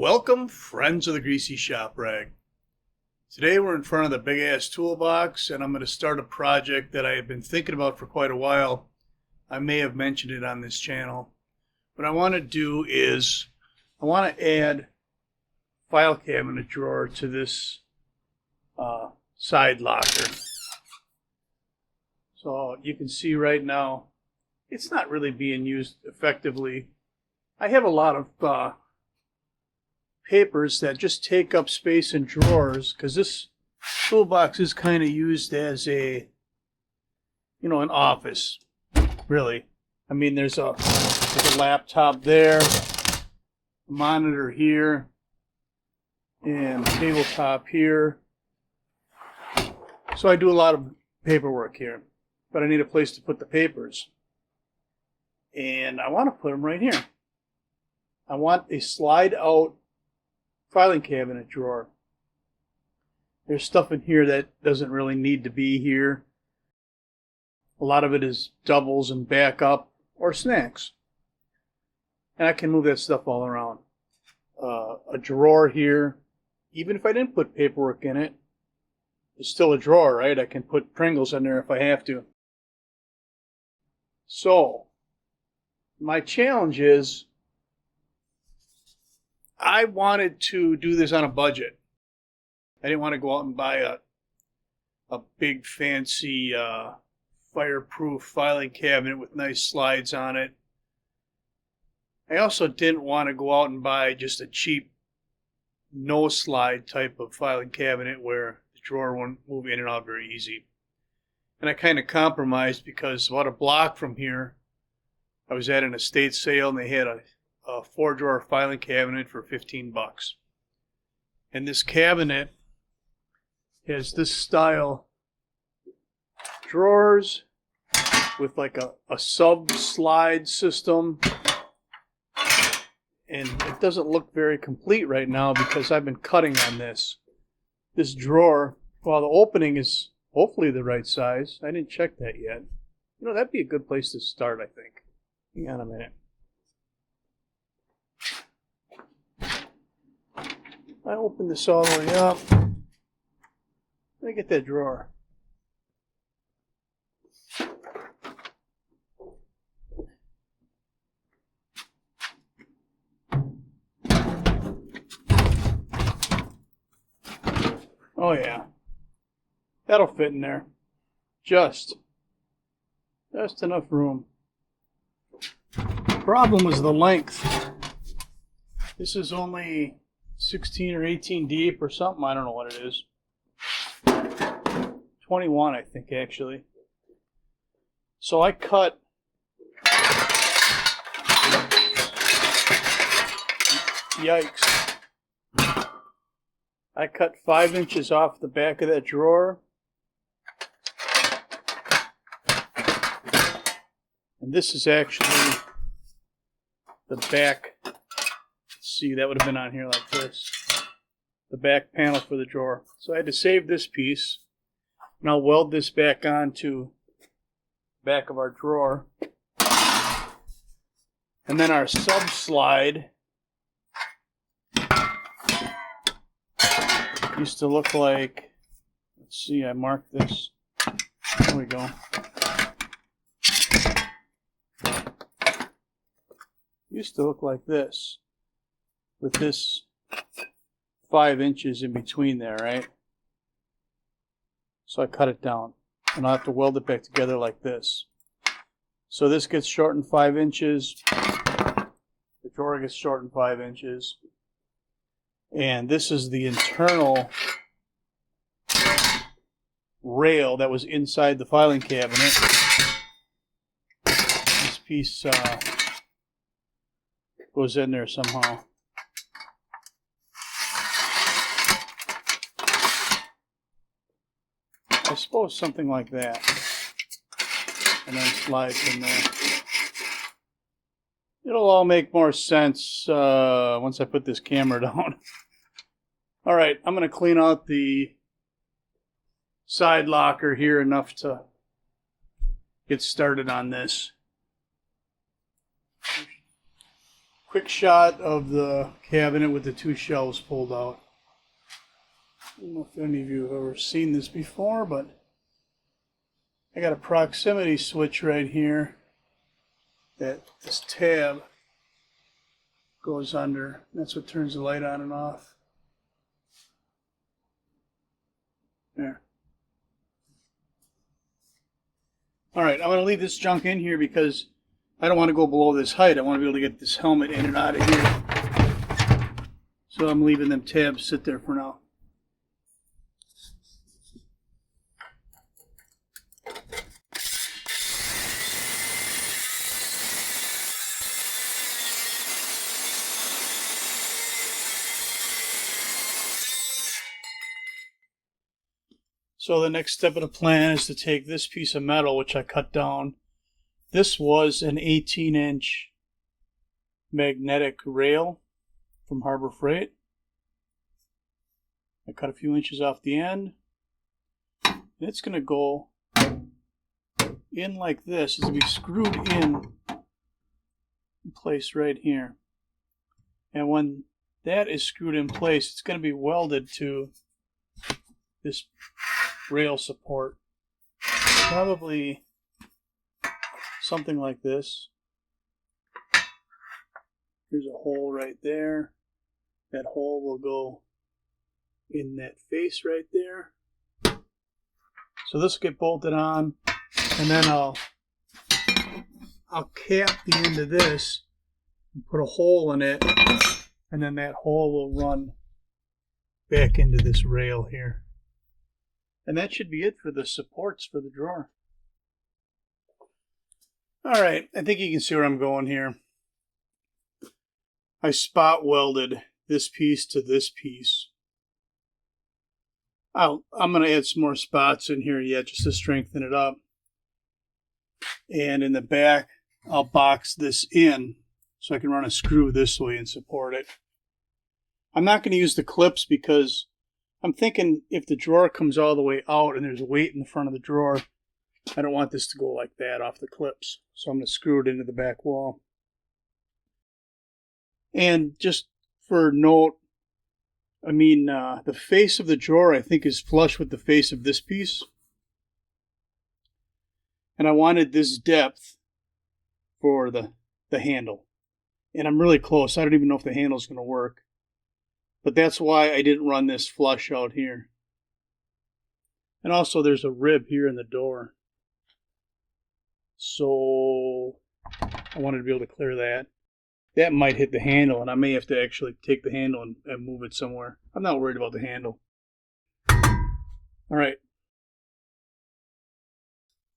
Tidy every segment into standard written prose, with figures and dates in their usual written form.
Welcome, friends of the Greasy Shop Rag. Today we're in front of the big ass toolbox and I'm going to start a project that I have been thinking about for quite a while. I may have mentioned it on this channel. What I want to do is I want to add file cabinet drawer to this side locker. So you can see right now it's not really being used effectively. I have a lot of papers that just take up space in drawers because this toolbox is kind of used as an office, really. I mean, there's a laptop there, a monitor here, and a tabletop here. So I do a lot of paperwork here, but I need a place to put the papers. And I want to put them right here. I want a slide out filing cabinet drawer. There's stuff in here that doesn't really need to be here. A lot of it is doubles and backup or snacks. And I can move that stuff all around. A drawer here, even if I didn't put paperwork in it, it's still a drawer, right? I can put Pringles in there if I have to. So, my challenge is I wanted to do this on a budget. I didn't want to go out and buy a big fancy fireproof filing cabinet with nice slides on it. I also didn't want to go out and buy just a cheap no slide type of filing cabinet where the drawer won't move in and out very easy. And I kind of compromised because about a block from here I was at an estate sale and they had a 4-drawer filing cabinet for $15. And this cabinet has this style drawers with like a sub slide system. And it doesn't look very complete right now because I've been cutting on this. This drawer, while the opening is hopefully the right size, I didn't check that yet. That'd be a good place to start, I think. Hang on a minute. I open this all the way up. Let me get that drawer. Oh yeah. That'll fit in there. Just enough room. The problem was the length. This is only 16 or 18 deep or something. I don't know what it is. 21, I think, actually. So I cut yikes. I cut 5 inches off the back of that drawer. And this is actually the back. See, that would have been on here like this. The back panel for the drawer. So I had to save this piece. And I'll weld this back onto the back of our drawer. And then our sub slide used to look like, let's see, I marked this. There we go. Used to look like this, with this 5 inches in between there, right? So I cut it down, and I'll have to weld it back together like this. So this gets shortened 5 inches, the drawer gets shortened 5 inches, and this is the internal rail that was inside the filing cabinet. This piece goes in there somehow. I suppose something like that. And then slides in there. It'll all make more sense once I put this camera down. Alright, I'm going to clean out the side locker here enough to get started on this. quick shot of the cabinet with the two shelves pulled out. I don't know if any of you have ever seen this before, but I got a proximity switch right here that this tab goes under. That's what turns the light on and off. There. Alright, I'm going to leave this junk in here because I don't want to go below this height. I want to be able to get this helmet in and out of here. So I'm leaving them tabs sit there for now. So the next step of the plan is to take this piece of metal, which I cut down. This was an 18-inch magnetic rail from Harbor Freight. I cut a few inches off the end. And it's going to go in like this. It's going to be screwed in place right here. And when that is screwed in place, it's going to be welded to this rail support. Probably something like this. There's a hole right there. That hole will go in that face right there. So this will get bolted on, and then I'll cap the end of this and put a hole in it, and then that hole will run back into this rail here. And that should be it for the supports for the drawer. Alright, I think you can see where I'm going here. I spot welded this piece to this piece. I'm going to add some more spots in here yet just to strengthen it up. And in the back, I'll box this in so I can run a screw this way and support it. I'm not going to use the clips because I'm thinking if the drawer comes all the way out and there's weight in the front of the drawer, I don't want this to go like that off the clips. So I'm going to screw it into the back wall. And just for note, the face of the drawer I think is flush with the face of this piece. And I wanted this depth for the handle. And I'm really close. I don't even know if the handle's going to work. But that's why I didn't run this flush out here. And also there's a rib here in the door. So I wanted to be able to clear that. That might hit the handle, and I may have to actually take the handle and move it somewhere. I'm not worried about the handle. Alright.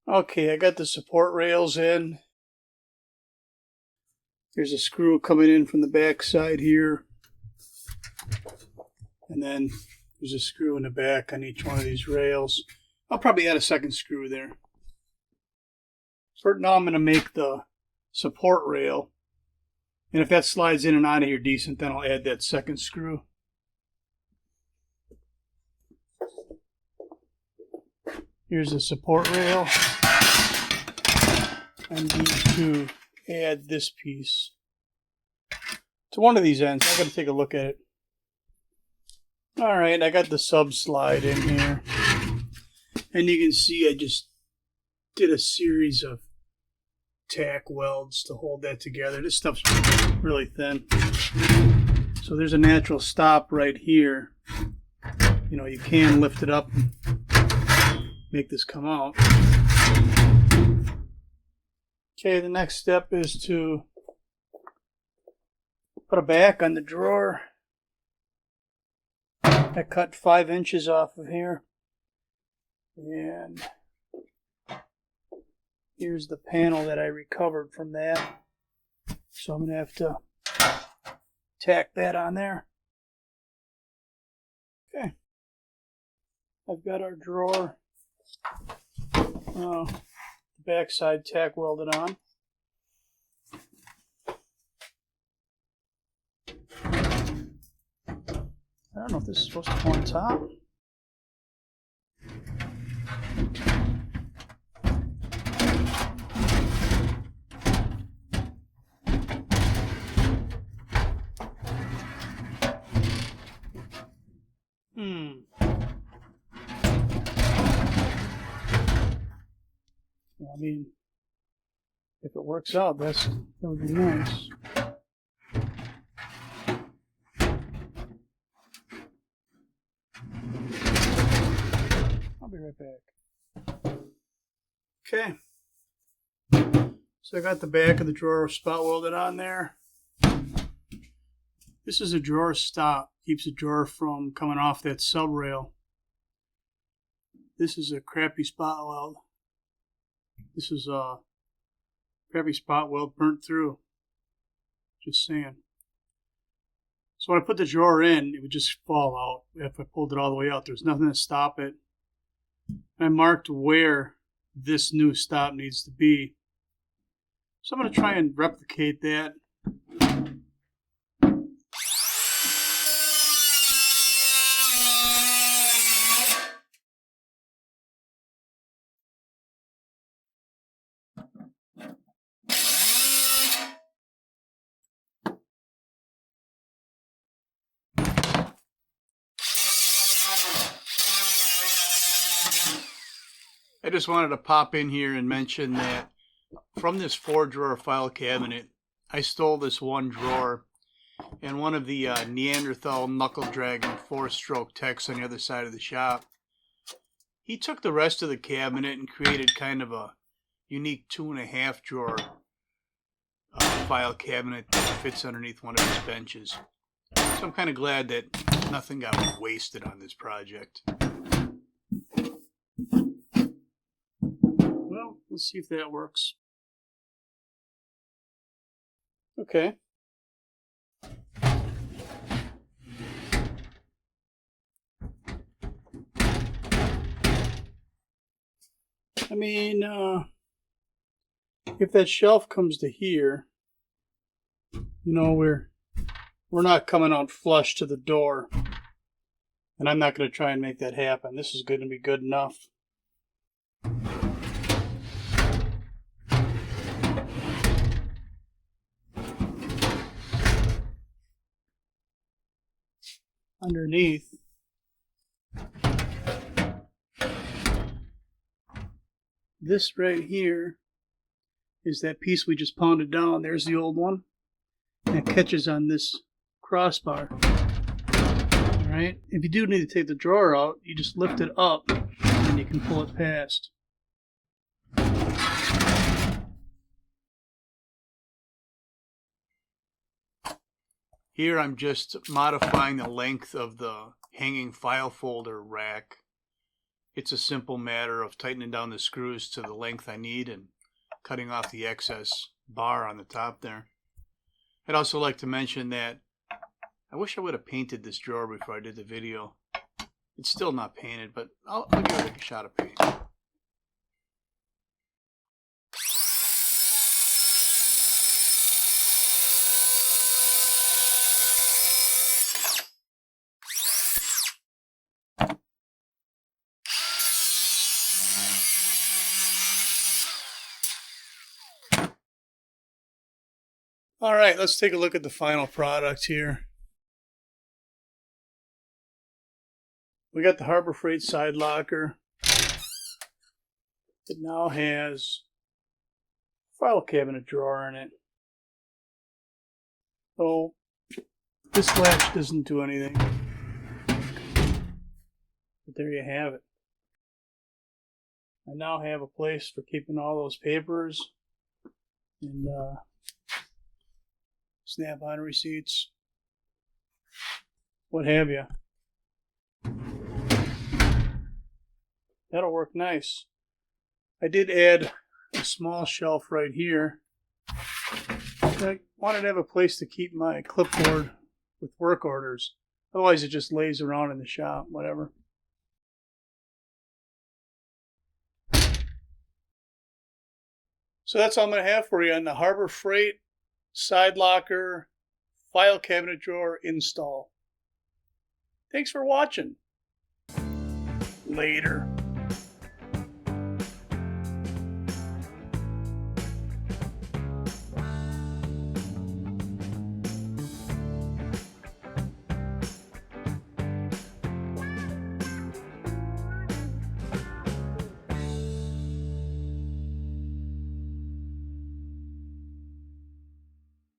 Okay, I got the support rails in. There's a screw coming in from the back side here. And then there's a screw in the back on each one of these rails. I'll probably add a second screw there. For now, I'm going to make the support rail. And if that slides in and out of here decent, then I'll add that second screw. Here's the support rail. I need to add this piece to one of these ends. I got to take a look at it. Alright, I got the sub slide in here. And you can see I just did a series of tack welds to hold that together. This stuff's really thin. So there's a natural stop right here. You know, you can lift it up and make this come out. Okay, the next step is to put a back on the drawer. I cut 5 inches off of here. And here's the panel that I recovered from that. So I'm going to have to tack that on there. Okay. I've got our drawer, the backside tack welded on. I don't know if this is supposed to go on top. mean, if it works out, that would be nice. I'll be right back. Okay. So I got the back of the drawer spot welded on there. This is a drawer stop. Keeps the drawer from coming off that sub rail. This is a crappy spot weld. This is a crappy spot weld burnt through. Just saying. So when I put the drawer in, it would just fall out. If I pulled it all the way out, there's nothing to stop it. I marked where this new stop needs to be. So I'm going to try and replicate that. I just wanted to pop in here and mention that from this 4-drawer file cabinet, I stole this one drawer, and one of the Neanderthal Knuckle Dragon 4-stroke techs on the other side of the shop, he took the rest of the cabinet and created kind of a unique 2.5-drawer file cabinet that fits underneath one of his benches. So I'm kind of glad that nothing got wasted on this project. Well, let's see if that works. Okay. I mean, if that shelf comes to here, you know, we're not coming out flush to the door. And I'm not going to try and make that happen. This is going to be good enough. Underneath, this right here is that piece we just pounded down. There's the old one. And it catches on this crossbar. Alright, if you do need to take the drawer out, you just lift it up and you can pull it past. Here I'm just modifying the length of the hanging file folder rack. It's a simple matter of tightening down the screws to the length I need and cutting off the excess bar on the top there. I'd also like to mention that I wish I would have painted this drawer before I did the video. It's still not painted, but I'll give it a shot of paint. All right, let's take a look at the final product here. We got the Harbor Freight side locker. It now has a file cabinet drawer in it. So this latch doesn't do anything. But there you have it. I now have a place for keeping all those papers and Snap-on receipts, what have you. That'll work nice. I did add a small shelf right here. I wanted to have a place to keep my clipboard with work orders. Otherwise it just lays around in the shop, whatever. So that's all I'm going to have for you on the Harbor Freight side locker file cabinet drawer install. Thanks for watching. Later.